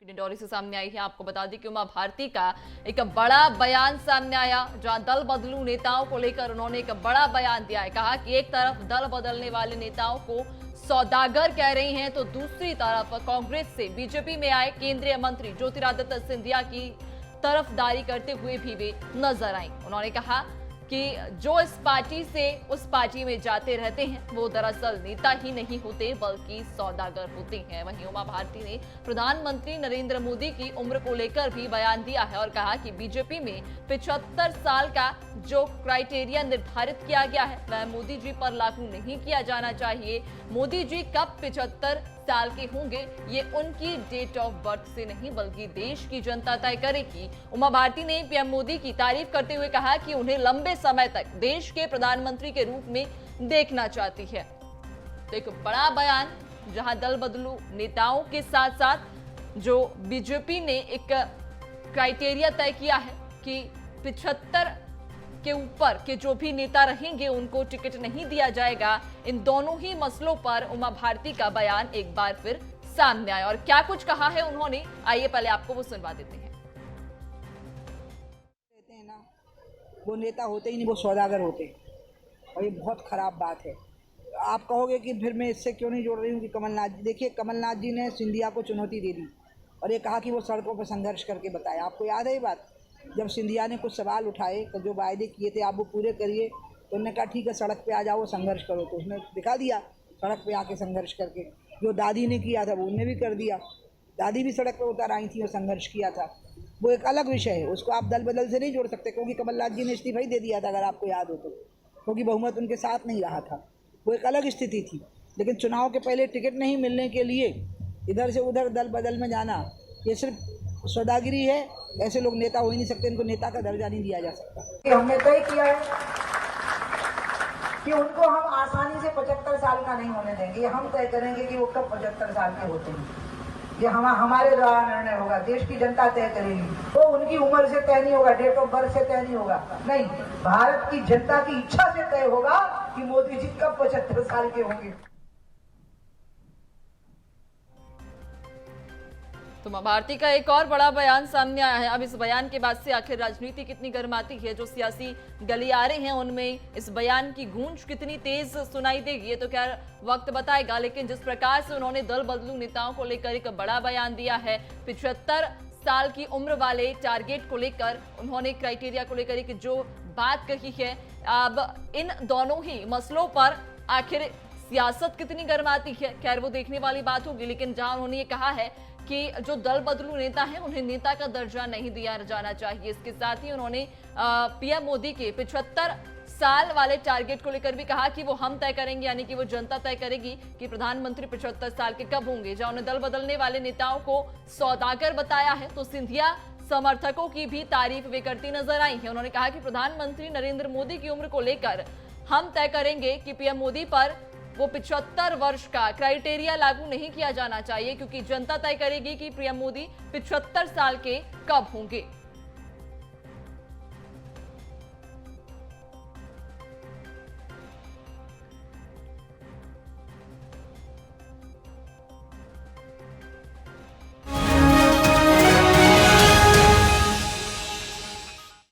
डिंडौरी से सामने आई है। आपको बता दें कि उमा भारती का एक बड़ा बयान सामने आया, जहां दल बदलू नेताओं को लेकर उन्होंने एक बड़ा बयान दिया है। कहा कि एक तरफ दल बदलने वाले नेताओं को सौदागर कह रही हैं, तो दूसरी तरफ कांग्रेस से बीजेपी में आए केंद्रीय मंत्री ज्योतिरादित्य सिंधिया की तरफदारी करते हुए भी वे नजर आई। उन्होंने कहा कि जो इस पार्टी से उस पार्टी में जाते रहते हैं वो दरअसल नेता ही नहीं होते बल्कि सौदागर होते हैं। वहीं उमा भारती ने प्रधानमंत्री नरेंद्र मोदी की उम्र को लेकर भी बयान दिया है और कहा कि बीजेपी में 75 साल का जो क्राइटेरिया निर्धारित किया गया है वह मोदी जी पर लागू नहीं किया जाना चाहिए। मोदी जी कब 75 साल के होंगे ये उनकी डेट ऑफ बर्थ से नहीं बल्कि देश की जनता तय करेगी। उमा भारती ने पीएम मोदी की तारीफ करते हुए कहा कि उन्हें लंबे समय तक देश के प्रधानमंत्री के रूप में देखना चाहती है। तो एक बड़ा बयान, जहां दल बदलू नेताओं के साथ साथ जो बीजेपी ने एक क्राइटेरिया तय किया है कि 75 के ऊपर के जो भी नेता रहेंगे उनको टिकट नहीं दिया जाएगा। इन दोनों ही मसलों पर उमा भारती का बयान एक बार फिर सामने आया और क्या कुछ कहा है उन्होंने, आइए पहले आपको वो सुनवा देते हैं। कहते हैं ना, वो नेता होते ही नहीं, वो सौदागर होते, और ये बहुत खराब बात है। आप कहोगे कि फिर मैं इससे क्यों नहीं जोड़ रही हूँ कि कमलनाथ जी, देखिए कमलनाथ जी ने सिंधिया को चुनौती दे दी और ये कहा कि वो सड़कों पर संघर्ष करके बताया। आपको याद है ये बात? जब सिंधिया ने कुछ सवाल उठाए तो जो वायदे किए थे आप वो पूरे करिए, तो उन्होंने कहा ठीक है सड़क पे आ जाओ संघर्ष करो, तो उसने दिखा दिया सड़क पे आके संघर्ष करके। जो दादी ने किया था वो उनने भी कर दिया, दादी भी सड़क पे उतर आई थी और संघर्ष किया था। वो एक अलग विषय है, उसको आप दल बदल से नहीं जोड़ सकते, क्योंकि कमलनाथ जी ने इस्तीफा ही दे दिया था अगर आपको याद हो तो, क्योंकि बहुमत उनके साथ नहीं रहा था। वो एक अलग स्थिति थी। लेकिन चुनाव के पहले टिकट नहीं मिलने के लिए इधर से उधर दल बदल में जाना, ये सिर्फ सौदागिरी है। ऐसे लोग नेता हो ही नहीं सकते, इनको नेता का दर्जा नहीं दिया जा सकता। हमने तय किया है कि उनको हम आसानी से 75 साल का नहीं होने देंगे। ये हम तय करेंगे कि वो कब 75 साल के होते हैं। ये हमारे द्वारा निर्णय होगा, देश की जनता तय करेगी। तो उनकी उम्र से तय नहीं होगा, डेट ऑफ बर्थ से तय नहीं होगा, नहीं, भारत की जनता की इच्छा से तय होगा कि मोदी जी कब 75 साल के होंगे। तो उमा भारती का एक और बड़ा बयान सामने आया है। अब इस बयान के बाद से आखिर राजनीति कितनी गर्माती है, जो सियासी गलियारे हैं उनमें इस बयान की गूंज कितनी तेज सुनाई देगी, ये तो क्या वक्त बताएगा। लेकिन जिस प्रकार से उन्होंने दल बदलू नेताओं को लेकर एक बड़ा बयान दिया है, 75 साल की उम्र वाले टारगेट को लेकर उन्होंने क्राइटेरिया को लेकर एक जो बात कही है, अब इन दोनों ही मसलों पर आखिर सियासत कितनी गर्माती है, खैर वो देखने वाली बात होगी। लेकिन जहां उन्होंने ये कहा है कि जो दल बदलू नेता हैं उन्हें नेता का दर्जा नहीं दिया जाना चाहिए। इसके साथ ही उन्होंने पीएम मोदी के 75 साल वाले टारगेट को लेकर भी कहा कि वो हम तय करेंगे, यानी कि वो जनता तय करेगी कि प्रधानमंत्री 75 साल के कब होंगे। जहां उन्हें दल बदलने वाले नेताओं को सौदागर बताया है, तो सिंधिया समर्थकों की भी तारीफ वे करती नजर आई है। उन्होंने कहा कि प्रधानमंत्री नरेंद्र मोदी की उम्र को लेकर हम तय करेंगे कि पीएम मोदी पर वो 75 वर्ष का क्राइटेरिया लागू नहीं किया जाना चाहिए, क्योंकि जनता तय करेगी कि पीएम मोदी 75 साल के कब होंगे।